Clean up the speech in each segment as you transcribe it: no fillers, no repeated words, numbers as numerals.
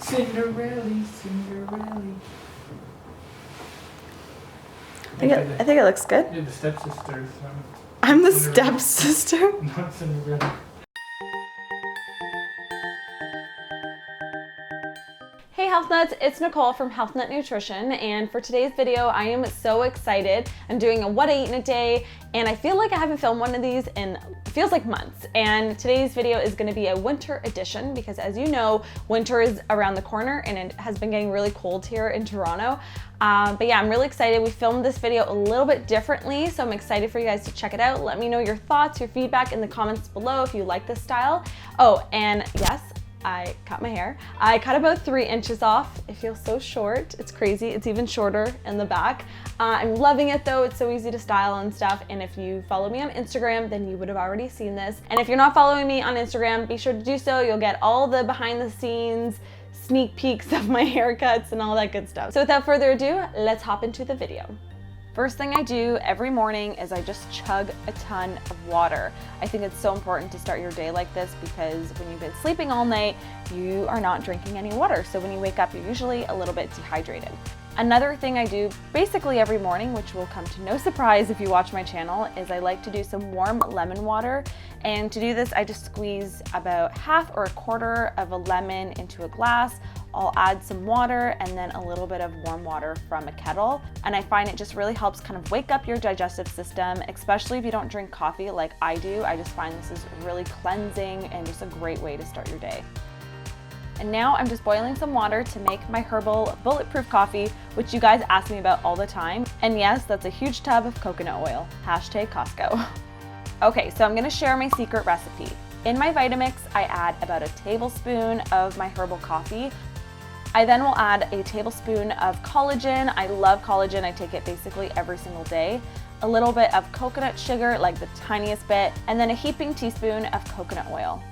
Cinderella, Cinderella. I think it looks good. You're the stepsister. So I'm the Cinderella. stepsister. Not Cinderella. Hey Health Nuts, it's Nicole from Health Nut Nutrition, and for today's video I am so excited. I'm doing a what I eat in a day, and I feel like I haven't filmed one of these in feels like months. And today's video is going to be a winter edition because, as you know, winter is around the corner and it has been getting really cold here in Toronto. But yeah, I'm really excited. We filmed this video a little bit differently, so I'm excited for you guys to check it out. Let me know your thoughts, your feedback in the comments below if you like this style. Oh, and yes, I cut my hair. I cut about 3 inches off. It feels so short. It's crazy. It's even shorter in the back. I'm loving it though. It's so easy to style and stuff. And if you follow me on Instagram, then you would have already seen this. And if you're not following me on Instagram, be sure to do so. You'll get all the behind the scenes sneak peeks of my haircuts and all that good stuff. So without further ado, let's hop into the video. First thing I do every morning is I just chug a ton of water. I think it's so important to start your day like this because when you've been sleeping all night, you are not drinking any water. So when you wake up, you're usually a little bit dehydrated. Another thing I do basically every morning, which will come to no surprise if you watch my channel, is I like to do some warm lemon water. And to do this, I just squeeze about half or a quarter of a lemon into a glass. I'll add some water and then a little bit of warm water from a kettle. And I find it just really helps kind of wake up your digestive system, especially if you don't drink coffee like I do. I just find this is really cleansing and just a great way to start your day. And now I'm just boiling some water to make my herbal bulletproof coffee, which you guys ask me about all the time. And yes, that's a huge tub of coconut oil. Hashtag Costco. Okay, so I'm gonna share my secret recipe. In my Vitamix, I add about a tablespoon of my herbal coffee. I then will add a tablespoon of collagen. I love collagen. I take it basically every single day. A little bit of coconut sugar, like the tiniest bit, and then a heaping teaspoon of coconut oil.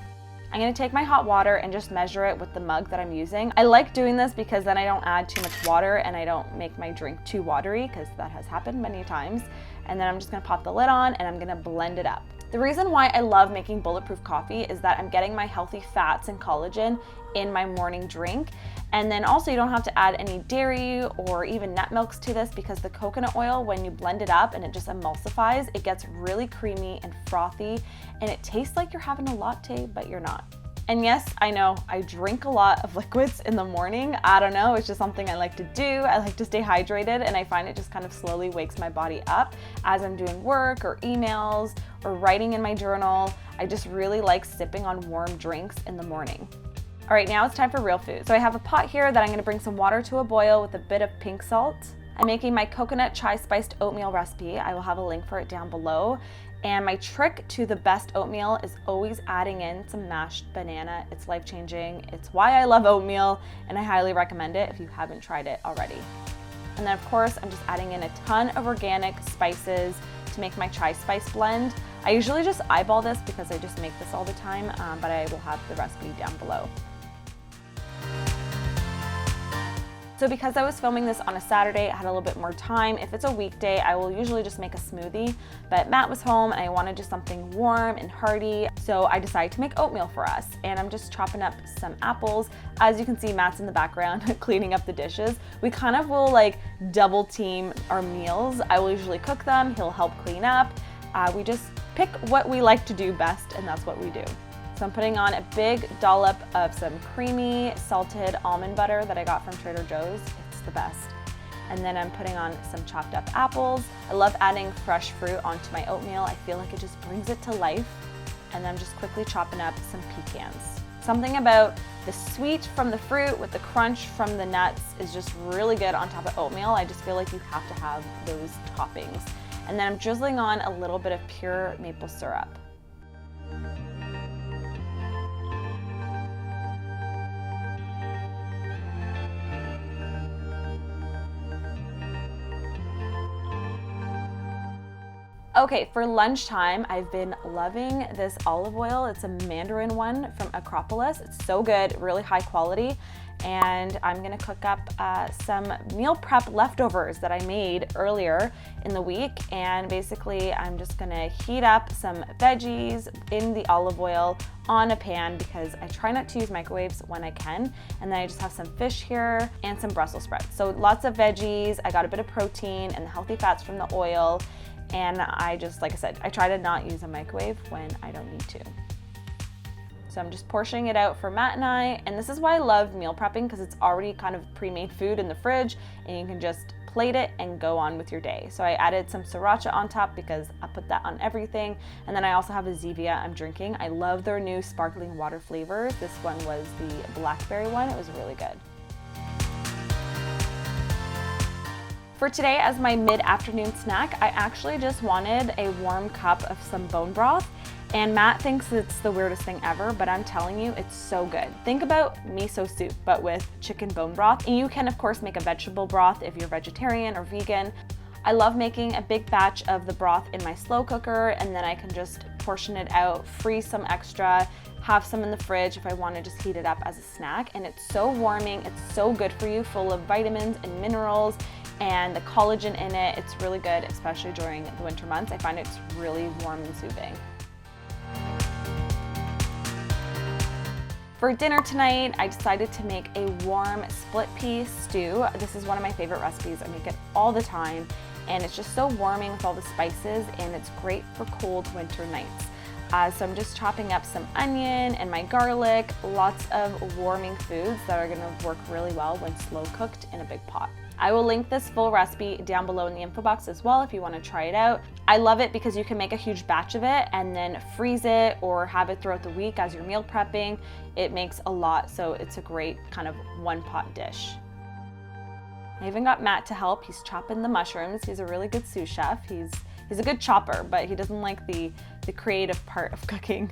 I'm gonna take my hot water and just measure it with the mug that I'm using. I like doing this because then I don't add too much water and I don't make my drink too watery, because that has happened many times. And then I'm just gonna pop the lid on and I'm gonna blend it up. The reason why I love making bulletproof coffee is that I'm getting my healthy fats and collagen in my morning drink. And then also you don't have to add any dairy or even nut milks to this because the coconut oil, when you blend it up and it just emulsifies, it gets really creamy and frothy and it tastes like you're having a latte, but you're not. And yes, I know I drink a lot of liquids in the morning. I don't know, it's just something I like to do. I like to stay hydrated and I find it just kind of slowly wakes my body up as I'm doing work or emails or writing in my journal. I just really like sipping on warm drinks in the morning. All right, now it's time for real food. So I have a pot here that I'm gonna bring some water to a boil with a bit of pink salt. I'm making my coconut chai spiced oatmeal recipe. I will have a link for it down below. And my trick to the best oatmeal is always adding in some mashed banana. It's life-changing. It's why I love oatmeal, and I highly recommend it if you haven't tried it already. And then of course, I'm just adding in a ton of organic spices to make my chai spice blend. I usually just eyeball this because I just make this all the time, but I will have the recipe down below. So because I was filming this on a Saturday, I had a little bit more time. If it's a weekday, I will usually just make a smoothie, but Matt was home and I wanted just something warm and hearty. So I decided to make oatmeal for us. And I'm just chopping up some apples. As you can see, Matt's in the background cleaning up the dishes. We kind of will like double team our meals. I will usually cook them, he'll help clean up. We just pick what we like to do best and that's what we do. So I'm putting on a big dollop of some creamy salted almond butter that I got from Trader Joe's. It's the best. And then I'm putting on some chopped up apples. I love adding fresh fruit onto my oatmeal. I feel like it just brings it to life. And then I'm just quickly chopping up some pecans. Something about the sweet from the fruit with the crunch from the nuts is just really good on top of oatmeal. I just feel like you have to have those toppings. And then I'm drizzling on a little bit of pure maple syrup. Okay, for lunchtime, I've been loving this olive oil. It's a Mandarin one from Acropolis. It's so good, really high quality. And I'm gonna cook up some meal prep leftovers that I made earlier in the week. And basically, I'm just gonna heat up some veggies in the olive oil on a pan because I try not to use microwaves when I can. And then I just have some fish here and some Brussels sprouts. So lots of veggies. I got a bit of protein and the healthy fats from the oil. And I just, like I said, I try to not use a microwave when I don't need to. So I'm just portioning it out for Matt and I. And this is why I love meal prepping, because it's already kind of pre-made food in the fridge and you can just plate it and go on with your day. So I added some sriracha on top because I put that on everything. And then I also have a Zevia I'm drinking. I love their new sparkling water flavors. This one was the blackberry one. It was really good. For today, as my mid-afternoon snack, I actually just wanted a warm cup of some bone broth. And Matt thinks it's the weirdest thing ever, but I'm telling you, it's so good. Think about miso soup, but with chicken bone broth. And you can, of course, make a vegetable broth if you're vegetarian or vegan. I love making a big batch of the broth in my slow cooker, and then I can just portion it out, freeze some extra, have some in the fridge if I want to just heat it up as a snack. And it's so warming, it's so good for you, full of vitamins and minerals and the collagen in it. It's really good, especially during the winter months. I find it's really warm and soothing. For dinner tonight, I decided to make a warm split pea stew. This is one of my favorite recipes. I make it all the time, and it's just so warming with all the spices, and it's great for cold winter nights. So I'm just chopping up some onion and my garlic, lots of warming foods that are gonna work really well when slow cooked in a big pot. I will link this full recipe down below in the info box as well if you want to try it out. I love it because you can make a huge batch of it and then freeze it or have it throughout the week as you're meal prepping. It makes a lot, so it's a great kind of one pot dish. I even got Matt to help. He's chopping the mushrooms. He's a really good sous chef. He's a good chopper, but he doesn't like the creative part of cooking.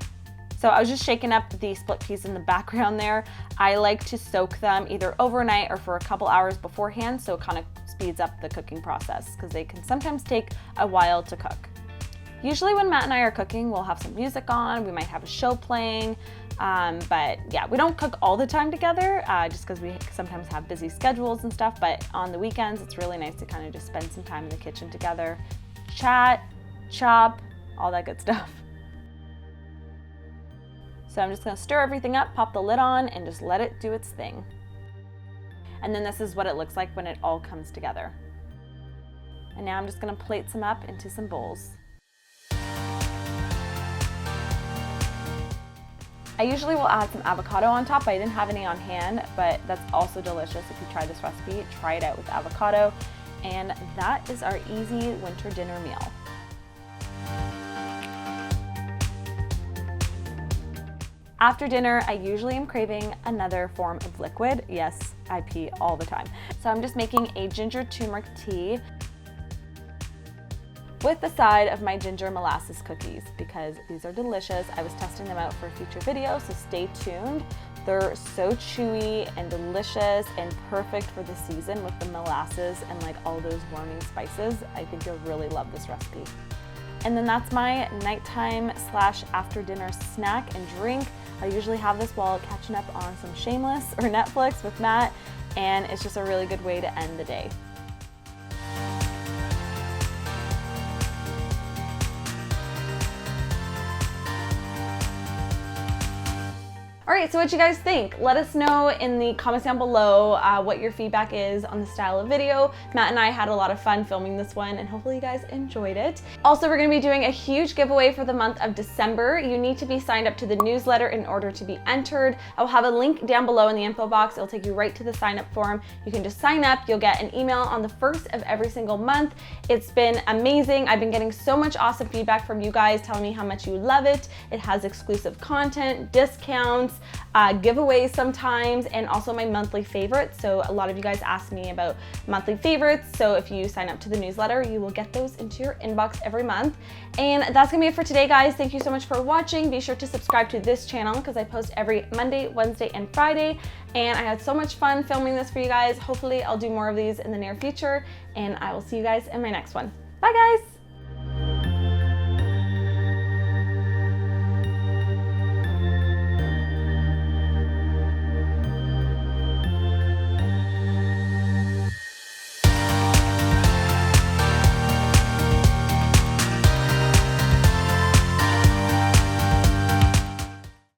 So I was just shaking up the split peas in the background there. I like to soak them either overnight or for a couple hours beforehand, so it kind of speeds up the cooking process because they can sometimes take a while to cook. Usually when Matt and I are cooking, we'll have some music on, we might have a show playing, but yeah, we don't cook all the time together just because we sometimes have busy schedules and stuff, but on the weekends, it's really nice to kind of just spend some time in the kitchen together, chat, chop, all that good stuff. So I'm just gonna stir everything up, pop the lid on, and just let it do its thing. And then this is what it looks like when it all comes together. And now I'm just gonna plate some up into some bowls. I usually will add some avocado on top. I didn't have any on hand, but that's also delicious. If you try this recipe, try it out with avocado. And that is our easy winter dinner meal. After dinner, I usually am craving another form of liquid. Yes, I pee all the time. So I'm just making a ginger turmeric tea with the side of my ginger molasses cookies because these are delicious. I was testing them out for a future video, so stay tuned. They're so chewy and delicious and perfect for the season with the molasses and like all those warming spices. I think you'll really love this recipe. And then that's my nighttime / after dinner snack and drink. I usually have this while catching up on some Shameless or Netflix with Matt, and it's just a really good way to end the day. All right, so what you guys think? Let us know in the comments down below what your feedback is on the style of video. Matt and I had a lot of fun filming this one, and hopefully you guys enjoyed it. Also, we're gonna be doing a huge giveaway for the month of December. You need to be signed up to the newsletter in order to be entered. I will have a link down below in the info box. It'll take you right to the sign up form. You can just sign up. You'll get an email on the 1st of every single month. It's been amazing. I've been getting so much awesome feedback from you guys telling me how much you love it. It has exclusive content, discounts, giveaways sometimes, and also my monthly favorites. So a lot of you guys ask me about monthly favorites. So if you sign up to the newsletter, you will get those into your inbox every month. And that's gonna be it for today, guys. Thank you so much for watching. Be sure to subscribe to this channel because I post every Monday, Wednesday, and Friday. And I had so much fun filming this for you guys. Hopefully I'll do more of these in the near future, and I will see you guys in my next one. Bye, guys.